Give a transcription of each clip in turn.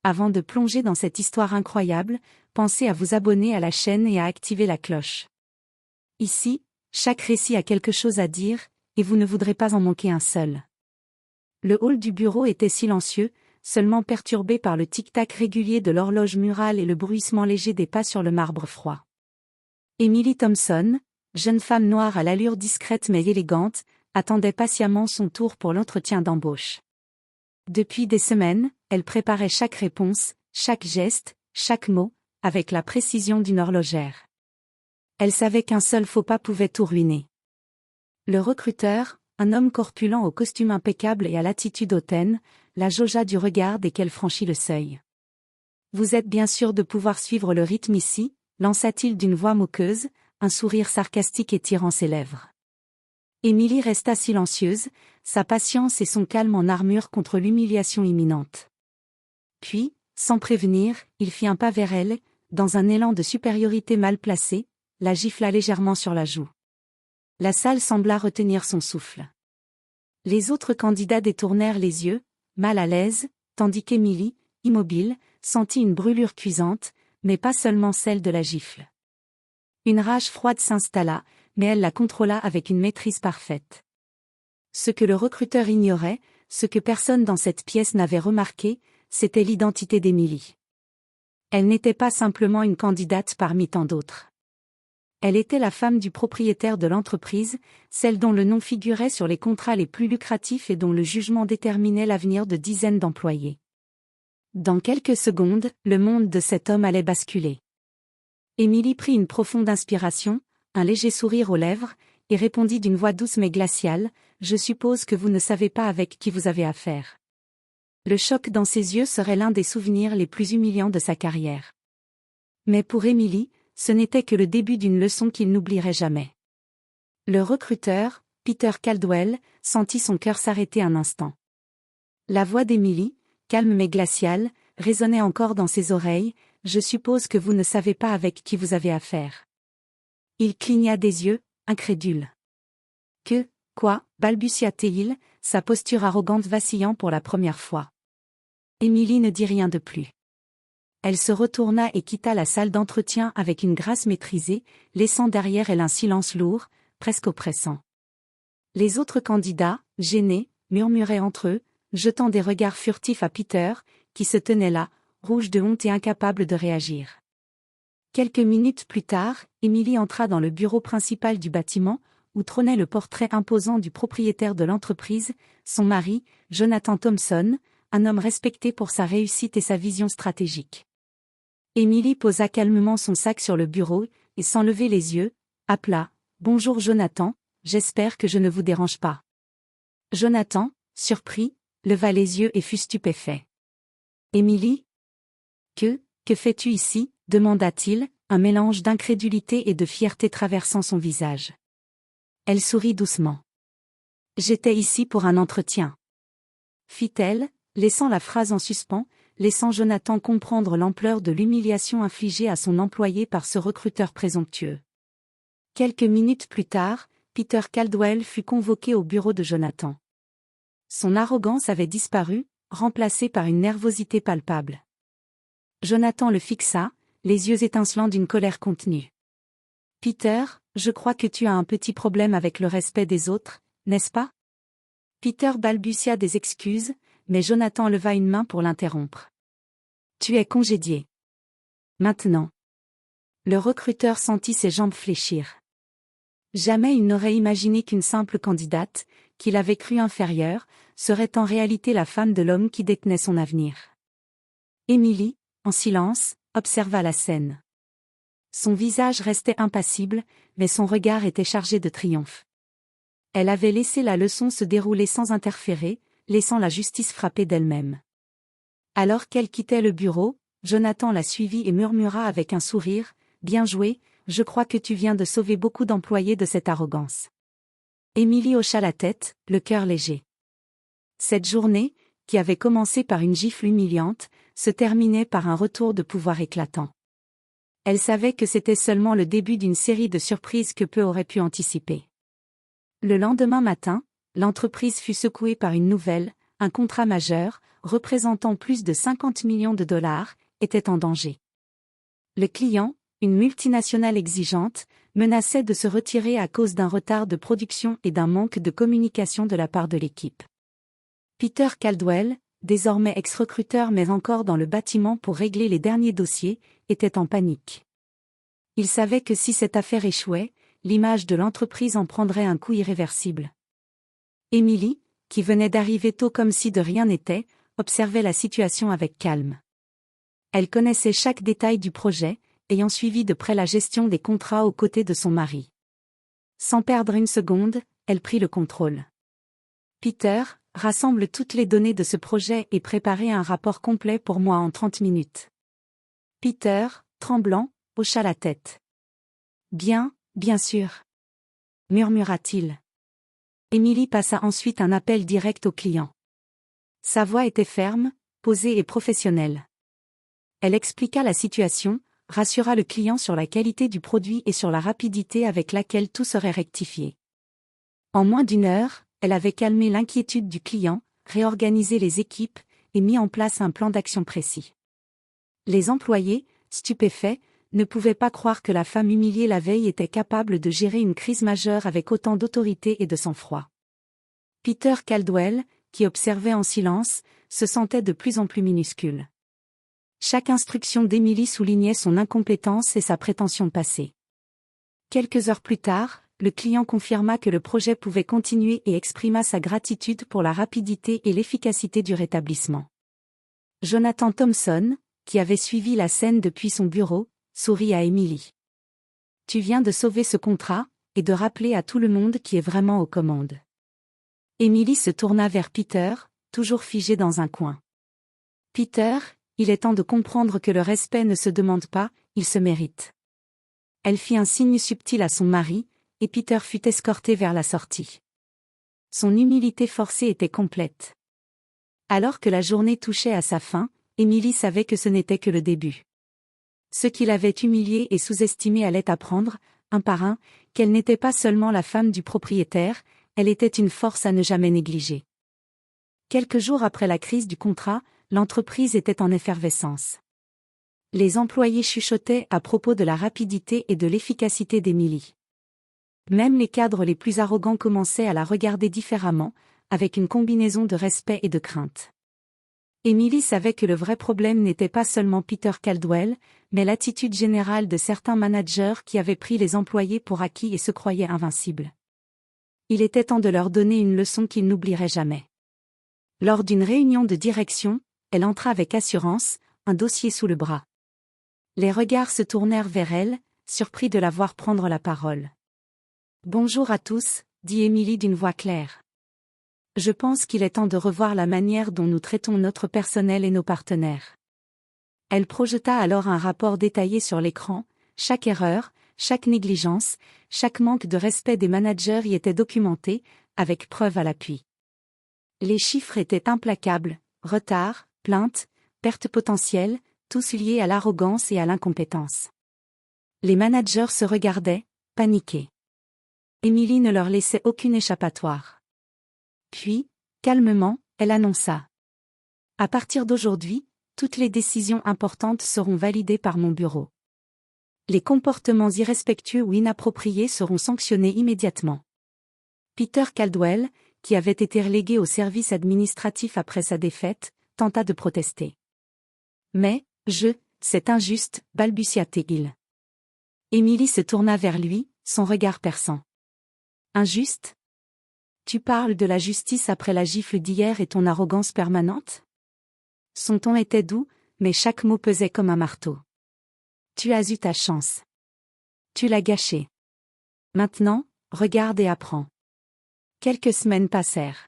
avant de plonger dans cette histoire incroyable, pensez à vous abonner à la chaîne et à activer la cloche. Ici, chaque récit a quelque chose à dire, et vous ne voudrez pas en manquer un seul. Le hall du bureau était silencieux, seulement perturbé par le tic-tac régulier de l'horloge murale et le bruissement léger des pas sur le marbre froid. Emily Thompson, jeune femme noire à l'allure discrète mais élégante, attendait patiemment son tour pour l'entretien d'embauche. Depuis des semaines, elle préparait chaque réponse, chaque geste, chaque mot, avec la précision d'une horlogère. Elle savait qu'un seul faux pas pouvait tout ruiner. Le recruteur, un homme corpulent au costume impeccable et à l'attitude hautaine, la jaugea du regard dès qu'elle franchit le seuil. « Vous êtes bien sûr de pouvoir suivre le rythme ici ?» lança-t-il d'une voix moqueuse, un sourire sarcastique étirant ses lèvres. Emily resta silencieuse, sa patience et son calme en armure contre l'humiliation imminente. Puis, sans prévenir, il fit un pas vers elle, dans un élan de supériorité mal placé, la gifla légèrement sur la joue. La salle sembla retenir son souffle. Les autres candidats détournèrent les yeux, mal à l'aise, tandis qu'Emily, immobile, sentit une brûlure cuisante, mais pas seulement celle de la gifle. Une rage froide s'installa, mais elle la contrôla avec une maîtrise parfaite. Ce que le recruteur ignorait, ce que personne dans cette pièce n'avait remarqué, c'était l'identité d'Emily. Elle n'était pas simplement une candidate parmi tant d'autres. Elle était la femme du propriétaire de l'entreprise, celle dont le nom figurait sur les contrats les plus lucratifs et dont le jugement déterminait l'avenir de dizaines d'employés. Dans quelques secondes, le monde de cet homme allait basculer. Emily prit une profonde inspiration, un léger sourire aux lèvres, et répondit d'une voix douce mais glaciale, « Je suppose que vous ne savez pas avec qui vous avez affaire. » Le choc dans ses yeux serait l'un des souvenirs les plus humiliants de sa carrière. Mais pour Emily, ce n'était que le début d'une leçon qu'il n'oublierait jamais. Le recruteur, Peter Caldwell, sentit son cœur s'arrêter un instant. La voix d'Emily, calme mais glaciale, résonnait encore dans ses oreilles, « Je suppose que vous ne savez pas avec qui vous avez affaire. » Il cligna des yeux, incrédule. « Quoi » balbutia-t-il, sa posture arrogante vacillant pour la première fois. Emily ne dit rien de plus. Elle se retourna et quitta la salle d'entretien avec une grâce maîtrisée, laissant derrière elle un silence lourd, presque oppressant. Les autres candidats, gênés, murmuraient entre eux, jetant des regards furtifs à Peter, qui se tenait là, rouge de honte et incapable de réagir. Quelques minutes plus tard, Emily entra dans le bureau principal du bâtiment, où trônait le portrait imposant du propriétaire de l'entreprise, son mari, Jonathan Thompson, un homme respecté pour sa réussite et sa vision stratégique. Emily posa calmement son sac sur le bureau, et sans lever les yeux, appela « Bonjour Jonathan, j'espère que je ne vous dérange pas. » Jonathan, surpris, leva les yeux et fut stupéfait. « Emily ? Que fais-tu ici ?» demanda-t-il, un mélange d'incrédulité et de fierté traversant son visage. Elle sourit doucement. « J'étais ici pour un entretien. » fit-elle, laissant la phrase en suspens, laissant Jonathan comprendre l'ampleur de l'humiliation infligée à son employé par ce recruteur présomptueux. Quelques minutes plus tard, Peter Caldwell fut convoqué au bureau de Jonathan. Son arrogance avait disparu, remplacée par une nervosité palpable. Jonathan le fixa, les yeux étincelants d'une colère contenue. « Peter, je crois que tu as un petit problème avec le respect des autres, n'est-ce pas ?» Peter balbutia des excuses, mais Jonathan leva une main pour l'interrompre. « Tu es congédié. Maintenant. » Le recruteur sentit ses jambes fléchir. Jamais il n'aurait imaginé qu'une simple candidate, qu'il avait crue inférieure, serait en réalité la femme de l'homme qui détenait son avenir. Emily, en silence, observa la scène. Son visage restait impassible, mais son regard était chargé de triomphe. Elle avait laissé la leçon se dérouler sans interférer, laissant la justice frapper d'elle-même. Alors qu'elle quittait le bureau, Jonathan la suivit et murmura avec un sourire, « Bien joué, je crois que tu viens de sauver beaucoup d'employés de cette arrogance. » Emily hocha la tête, le cœur léger. Cette journée, qui avait commencé par une gifle humiliante, se terminait par un retour de pouvoir éclatant. Elle savait que c'était seulement le début d'une série de surprises que peu auraient pu anticiper. Le lendemain matin, l'entreprise fut secouée par une nouvelle, un contrat majeur, représentant plus de 50 millions de dollars, était en danger. Le client, une multinationale exigeante, menaçait de se retirer à cause d'un retard de production et d'un manque de communication de la part de l'équipe. Peter Caldwell, désormais ex-recruteur mais encore dans le bâtiment pour régler les derniers dossiers, était en panique. Il savait que si cette affaire échouait, l'image de l'entreprise en prendrait un coup irréversible. Emily, qui venait d'arriver tôt comme si de rien n'était, observait la situation avec calme. Elle connaissait chaque détail du projet, ayant suivi de près la gestion des contrats aux côtés de son mari. Sans perdre une seconde, elle prit le contrôle. Peter, rassemble toutes les données de ce projet et préparez un rapport complet pour moi en 30 minutes. Peter, tremblant, hocha la tête. Bien sûr. Murmura-t-il. Emily passa ensuite un appel direct au client. Sa voix était ferme, posée et professionnelle. Elle expliqua la situation, rassura le client sur la qualité du produit et sur la rapidité avec laquelle tout serait rectifié. En moins d'une heure, elle avait calmé l'inquiétude du client, réorganisé les équipes et mis en place un plan d'action précis. Les employés, stupéfaits, ne pouvaient pas croire que la femme humiliée la veille était capable de gérer une crise majeure avec autant d'autorité et de sang-froid. Peter Caldwell, qui observait en silence, se sentait de plus en plus minuscule. Chaque instruction d'Emily soulignait son incompétence et sa prétention passée. Quelques heures plus tard, le client confirma que le projet pouvait continuer et exprima sa gratitude pour la rapidité et l'efficacité du rétablissement. Jonathan Thompson, qui avait suivi la scène depuis son bureau, sourit à Emily. « Tu viens de sauver ce contrat, et de rappeler à tout le monde qui est vraiment aux commandes. » Emily se tourna vers Peter, toujours figé dans un coin. « Peter, il est temps de comprendre que le respect ne se demande pas, il se mérite. » Elle fit un signe subtil à son mari, et Peter fut escorté vers la sortie. Son humilité forcée était complète. Alors que la journée touchait à sa fin, Emily savait que ce n'était que le début. Ceux qui l'avaient humiliée et sous-estimée allaient apprendre, un par un, qu'elle n'était pas seulement la femme du propriétaire, elle était une force à ne jamais négliger. Quelques jours après la crise du contrat, l'entreprise était en effervescence. Les employés chuchotaient à propos de la rapidité et de l'efficacité d'Emily. Même les cadres les plus arrogants commençaient à la regarder différemment, avec une combinaison de respect et de crainte. Emily savait que le vrai problème n'était pas seulement Peter Caldwell, mais l'attitude générale de certains managers qui avaient pris les employés pour acquis et se croyaient invincibles. Il était temps de leur donner une leçon qu'ils n'oublieraient jamais. Lors d'une réunion de direction, elle entra avec assurance, un dossier sous le bras. Les regards se tournèrent vers elle, surpris de la voir prendre la parole. « Bonjour à tous, » dit Emily d'une voix claire. « Je pense qu'il est temps de revoir la manière dont nous traitons notre personnel et nos partenaires. » Elle projeta alors un rapport détaillé sur l'écran, chaque erreur, chaque négligence, chaque manque de respect des managers y était documenté, avec preuve à l'appui. Les chiffres étaient implacables, retard, plaintes, pertes potentielles, tous liés à l'arrogance et à l'incompétence. Les managers se regardaient, paniqués. Emily ne leur laissait aucune échappatoire. Puis, calmement, elle annonça. « À partir d'aujourd'hui, toutes les décisions importantes seront validées par mon bureau. Les comportements irrespectueux ou inappropriés seront sanctionnés immédiatement. » Peter Caldwell, qui avait été relégué au service administratif après sa défaite, tenta de protester. « Mais, c'est injuste, balbutia-t-il. Emily se tourna vers lui, son regard perçant. « Injuste ? Tu parles de la justice après la gifle d'hier et ton arrogance permanente ? » Son ton était doux, mais chaque mot pesait comme un marteau. « Tu as eu ta chance. Tu l'as gâchée. Maintenant, regarde et apprends. » Quelques semaines passèrent.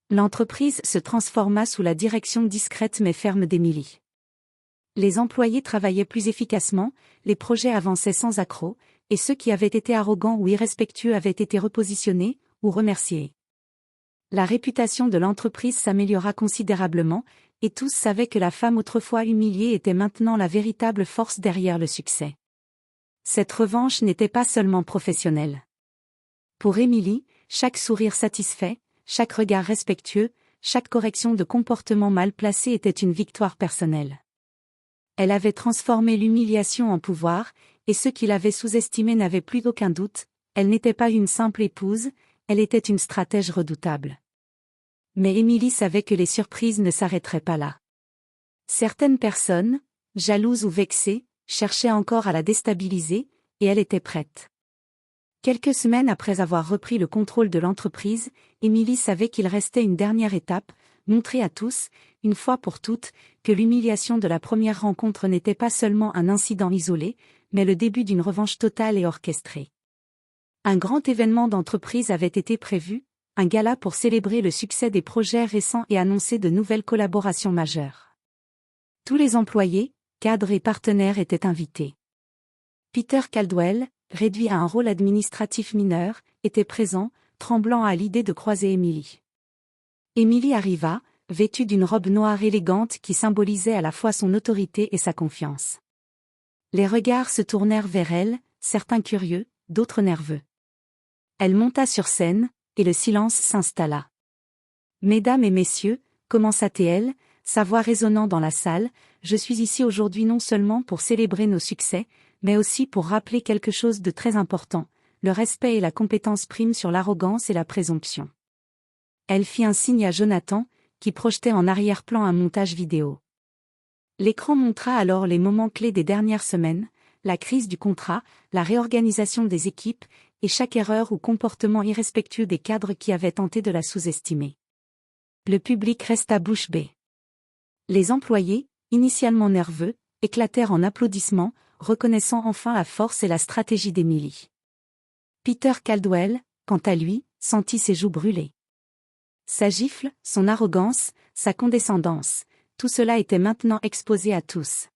L'entreprise se transforma sous la direction discrète mais ferme d'Emily. Les employés travaillaient plus efficacement, les projets avançaient sans accroc, et ceux qui avaient été arrogants ou irrespectueux avaient été repositionnés ou remerciés. La réputation de l'entreprise s'améliora considérablement, et tous savaient que la femme autrefois humiliée était maintenant la véritable force derrière le succès. Cette revanche n'était pas seulement professionnelle. Pour Emily, chaque sourire satisfait, chaque regard respectueux, chaque correction de comportement mal placé était une victoire personnelle. Elle avait transformé l'humiliation en pouvoir, et ceux qui l'avaient sous-estimée n'avaient plus aucun doute, elle n'était pas une simple épouse, elle était une stratège redoutable. Mais Émilie savait que les surprises ne s'arrêteraient pas là. Certaines personnes, jalouses ou vexées, cherchaient encore à la déstabiliser, et elle était prête. Quelques semaines après avoir repris le contrôle de l'entreprise, Émilie savait qu'il restait une dernière étape, montrer à tous, une fois pour toutes, que l'humiliation de la première rencontre n'était pas seulement un incident isolé, mais le début d'une revanche totale et orchestrée. Un grand événement d'entreprise avait été prévu, un gala pour célébrer le succès des projets récents et annoncer de nouvelles collaborations majeures. Tous les employés, cadres et partenaires étaient invités. Peter Caldwell, réduit à un rôle administratif mineur, était présent, tremblant à l'idée de croiser Émilie. Émilie arriva, vêtue d'une robe noire élégante qui symbolisait à la fois son autorité et sa confiance. Les regards se tournèrent vers elle, certains curieux, d'autres nerveux. Elle monta sur scène, et le silence s'installa. « Mesdames et messieurs, commença-t-elle, sa voix résonnant dans la salle, je suis ici aujourd'hui non seulement pour célébrer nos succès, mais aussi pour rappeler quelque chose de très important, le respect et la compétence priment sur l'arrogance et la présomption. » Elle fit un signe à Jonathan, qui projetait en arrière-plan un montage vidéo. L'écran montra alors les moments clés des dernières semaines, la crise du contrat, la réorganisation des équipes, et chaque erreur ou comportement irrespectueux des cadres qui avaient tenté de la sous-estimer. Le public resta bouche bée. Les employés, initialement nerveux, éclatèrent en applaudissements, reconnaissant enfin la force et la stratégie d'Émilie. Peter Caldwell, quant à lui, sentit ses joues brûler. Sa gifle, son arrogance, sa condescendance, tout cela était maintenant exposé à tous.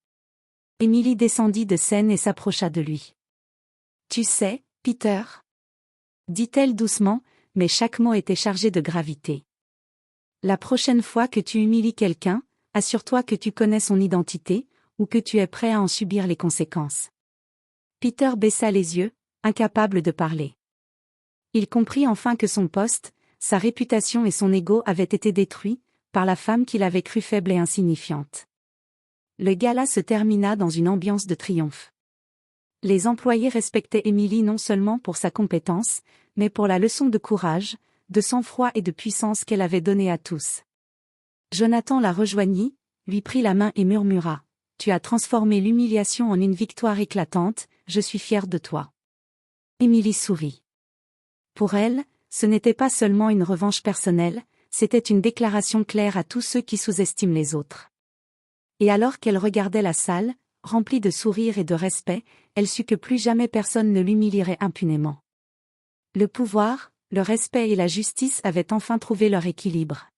Émilie descendit de scène et s'approcha de lui. « Tu sais, Peter » dit-elle doucement, mais chaque mot était chargé de gravité. « La prochaine fois que tu humilies quelqu'un, assure-toi que tu connais son identité, ou que tu es prêt à en subir les conséquences. » Peter baissa les yeux, incapable de parler. Il comprit enfin que son poste, sa réputation et son ego avaient été détruits, par la femme qu'il avait crue faible et insignifiante. Le gala se termina dans une ambiance de triomphe. Les employés respectaient Émilie non seulement pour sa compétence, mais pour la leçon de courage, de sang-froid et de puissance qu'elle avait donnée à tous. Jonathan la rejoignit, lui prit la main et murmura : « Tu as transformé l'humiliation en une victoire éclatante, je suis fier de toi. » Émilie sourit. Pour elle, ce n'était pas seulement une revanche personnelle, c'était une déclaration claire à tous ceux qui sous-estiment les autres. Et alors qu'elle regardait la salle, remplie de sourires et de respect, elle sut que plus jamais personne ne l'humilierait impunément. Le pouvoir, le respect et la justice avaient enfin trouvé leur équilibre.